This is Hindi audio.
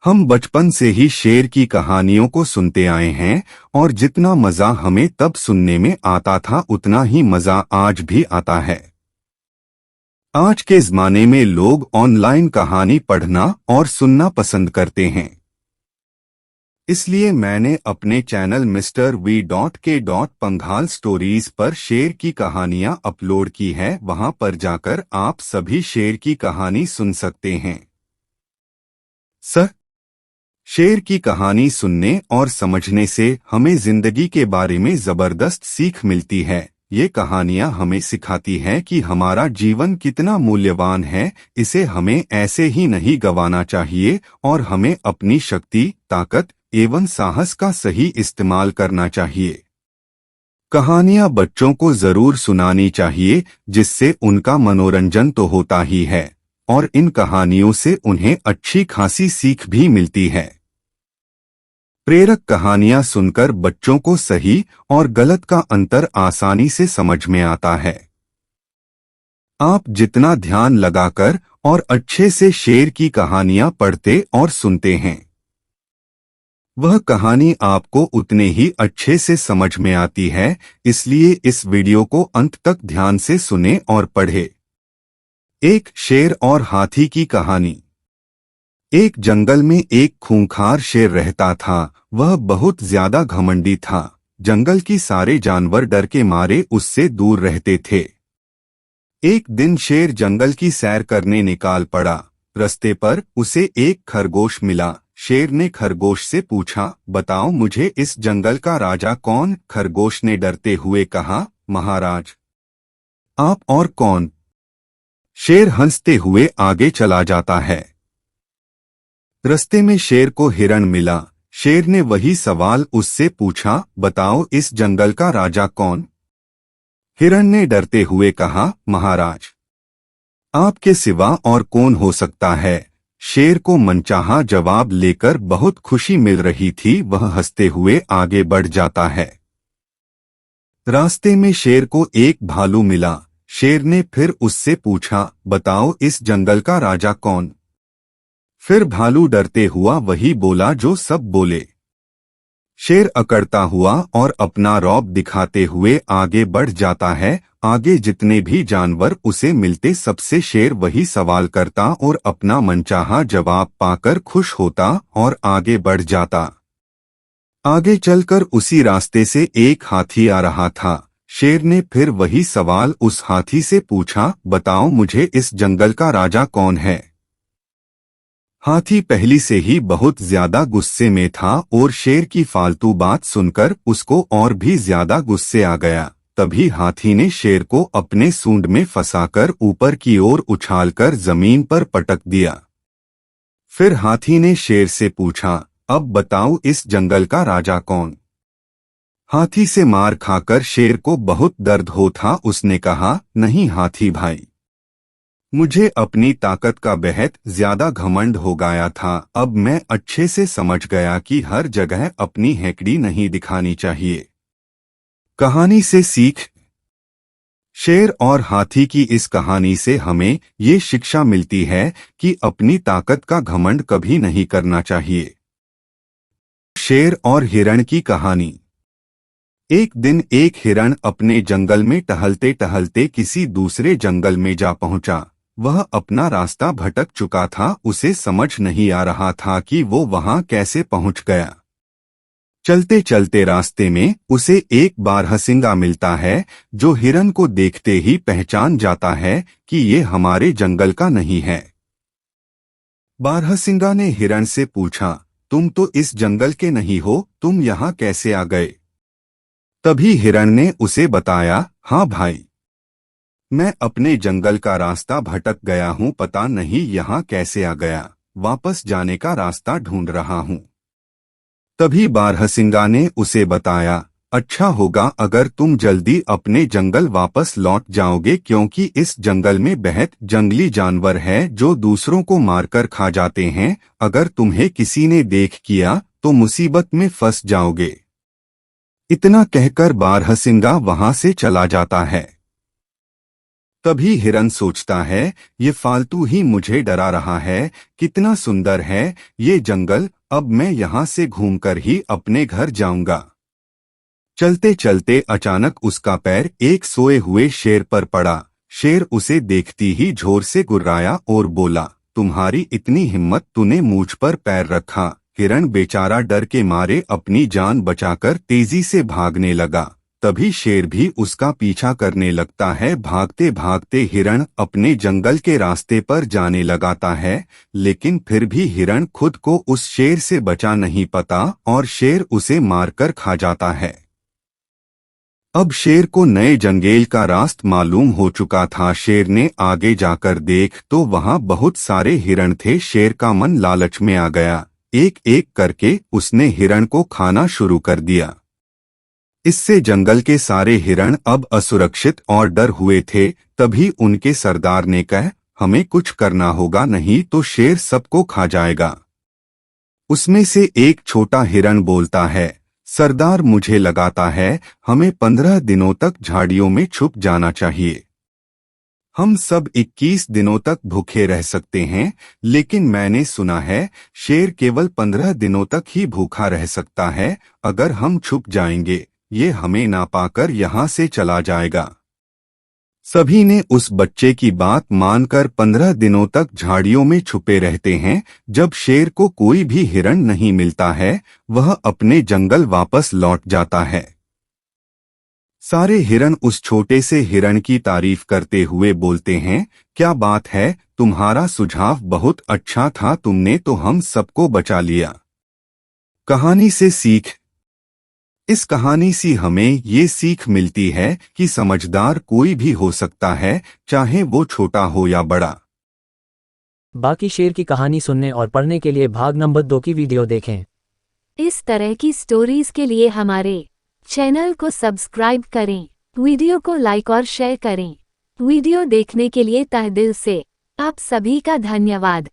हम बचपन से ही शेर की कहानियों को सुनते आए हैं और जितना मजा हमें तब सुनने में आता था उतना ही मजा आज भी आता है। आज के जमाने में लोग ऑनलाइन कहानी पढ़ना और सुनना पसंद करते हैं। इसलिए मैंने अपने channel mister V Panghal stories पर शेर की कहानियां अपलोड की है। वहां पर जाकर आप सभी शेर की कहानी सुन सकते हैं। शेर की कहानी सुनने और समझने से हमें जिंदगी के बारे में जबरदस्त सीख मिलती है। ये कहानियां हमें सिखाती हैं कि हमारा जीवन कितना मूल्यवान है, इसे हमें ऐसे ही नहीं गंवाना चाहिए और हमें अपनी शक्ति, ताकत एवं साहस का सही इस्तेमाल करना चाहिए। कहानियां बच्चों को जरूर सुनानी चाहिए, जिससे उनका मनोरंजन तो होता ही है और इन कहानियों से उन्हें अच्छी खासी सीख भी मिलती है। प्रेरक कहानियां सुनकर बच्चों को सही और गलत का अंतर आसानी से समझ में आता है। आप जितना ध्यान लगाकर और अच्छे से शेर की कहानियां पढ़ते और सुनते हैं, वह कहानी आपको उतने ही अच्छे से समझ में आती है। इसलिए इस वीडियो को अंत तक ध्यान से सुने और पढ़े। एक शेर और हाथी की कहानी। एक जंगल में एक खूंखार शेर रहता था। वह बहुत ज्यादा घमंडी था। जंगल की सारे जानवर डर के मारे उससे दूर रहते थे। एक दिन शेर जंगल की सैर करने निकाल पड़ा। रास्ते पर उसे एक खरगोश मिला। शेर ने खरगोश से पूछा, बताओ मुझे इस जंगल का राजा कौन? खरगोश ने डरते हुए कहा, महाराज, आप और कौन? शेर हंसते हुए आगे चला जाता है। रास्ते में शेर को हिरण मिला। शेर ने वही सवाल उससे पूछा, बताओ इस जंगल का राजा कौन? हिरण ने डरते हुए कहा, महाराज, आपके सिवा और कौन हो सकता है? शेर को मनचाहा जवाब लेकर बहुत खुशी मिल रही थी। वह हंसते हुए आगे बढ़ जाता है। रास्ते में शेर को एक भालू मिला। शेर ने फिर उससे पूछा, बताओ इस जंगल का राजा कौन? फिर भालू डरते हुआ वही बोला जो सब बोले। शेर अकड़ता हुआ और अपना रौब दिखाते हुए आगे बढ़ जाता है। आगे जितने भी जानवर उसे मिलते सबसे शेर वही सवाल करता और अपना मनचाहा जवाब पाकर खुश होता और आगे बढ़ जाता। आगे चलकर उसी रास्ते से एक हाथी आ रहा था। शेर ने फिर वही सवाल उस हाथी से पूछा, बताओ मुझे इस जंगल का राजा कौन है? हाथी पहली से ही बहुत ज्यादा गुस्से में था और शेर की फालतू बात सुनकर उसको और भी ज्यादा गुस्से आ गया। तभी हाथी ने शेर को अपने सूंड में फंसाकर ऊपर की ओर उछालकर जमीन पर पटक दिया। फिर हाथी ने शेर से पूछा, अब बताओ इस जंगल का राजा कौन? हाथी से मार खाकर शेर को बहुत दर्द हो था। उसने कहा, नहीं हाथी भाई, मुझे अपनी ताकत का बेहद ज्यादा घमंड हो गया था। अब मैं अच्छे से समझ गया कि हर जगह अपनी हेकड़ी नहीं दिखानी चाहिए। कहानी से सीख। शेर और हाथी की इस कहानी से हमें ये शिक्षा मिलती है कि अपनी ताकत का घमंड कभी नहीं करना चाहिए। शेर और हिरण की कहानी। एक दिन एक हिरण अपने जंगल में टहलते टहलते किसी दूसरे जंगल में जा पहुंचा। वह अपना रास्ता भटक चुका था। उसे समझ नहीं आ रहा था कि वो वहां कैसे पहुंच गया। चलते चलते रास्ते में उसे एक बारहसिंगा मिलता है, जो हिरण को देखते ही पहचान जाता है कि ये हमारे जंगल का नहीं है। बारहसिंगा ने हिरण से पूछा, तुम तो इस जंगल के नहीं हो, तुम यहाँ कैसे आ गए? तभी हिरण ने उसे बताया, हाँ भाई, मैं अपने जंगल का रास्ता भटक गया हूँ, पता नहीं यहाँ कैसे आ गया, वापस जाने का रास्ता ढूंढ रहा हूँ। तभी बारहसिंगा ने उसे बताया, अच्छा होगा अगर तुम जल्दी अपने जंगल वापस लौट जाओगे, क्योंकि इस जंगल में बेहद जंगली जानवर है जो दूसरों को मारकर खा जाते हैं। अगर तुम्हें किसी ने देख किया तो मुसीबत में फंस जाओगे। इतना कहकर बारहसिंगा वहां से चला जाता है। तभी हिरन सोचता है, ये फालतू ही मुझे डरा रहा है। कितना सुंदर है ये जंगल, अब मैं यहाँ से घूमकर ही अपने घर जाऊंगा। चलते चलते अचानक उसका पैर एक सोए हुए शेर पर पड़ा। शेर उसे देखती ही जोर से गुर्राया और बोला, तुम्हारी इतनी हिम्मत, तूने मुझ पर पैर रखा। हिरण बेचारा डर के मारे अपनी जान बचाकर तेजी से भागने लगा। तभी शेर भी उसका पीछा करने लगता है। भागते भागते हिरण अपने जंगल के रास्ते पर जाने लगाता है, लेकिन फिर भी हिरण खुद को उस शेर से बचा नहीं पाता और शेर उसे मारकर खा जाता है। अब शेर को नए जंगल का रास्ता मालूम हो चुका था। शेर ने आगे जाकर देख तो वहां बहुत सारे हिरण थे। शेर का मन लालच में आ गया। एक एक करके उसने हिरण को खाना शुरू कर दिया। इससे जंगल के सारे हिरण अब असुरक्षित और डर हुए थे। तभी उनके सरदार ने कहा, हमें कुछ करना होगा, नहीं तो शेर सबको खा जाएगा। उसमें से एक छोटा हिरण बोलता है, सरदार मुझे लगाता है हमें 15 दिनों तक झाड़ियों में छुप जाना चाहिए। हम सब 21 दिनों तक भूखे रह सकते हैं, लेकिन मैंने सुना है शेर केवल 15 दिनों तक ही भूखा रह सकता है। अगर हम छुप जाएंगे, ये हमें ना पाकर यहाँ से चला जाएगा। सभी ने उस बच्चे की बात मानकर 15 दिनों तक झाड़ियों में छुपे रहते हैं। जब शेर को कोई भी हिरण नहीं मिलता है, वह अपने जंगल वापस लौट जाता है। सारे हिरण उस छोटे से हिरण की तारीफ करते हुए बोलते हैं, क्या बात है, तुम्हारा सुझाव बहुत अच्छा था, तुमने तो हम सबको बचा लिया। कहानी से सीख। इस कहानी से हमें ये सीख मिलती है कि समझदार कोई भी हो सकता है, चाहे वो छोटा हो या बड़ा। बाकी शेर की कहानी सुनने और पढ़ने के लिए भाग नंबर 2 की वीडियो देखें। इस तरह की स्टोरीज के लिए हमारे चैनल को सब्सक्राइब करें, वीडियो को लाइक और शेयर करें। वीडियो देखने के लिए तहे दिल से आप सभी का धन्यवाद।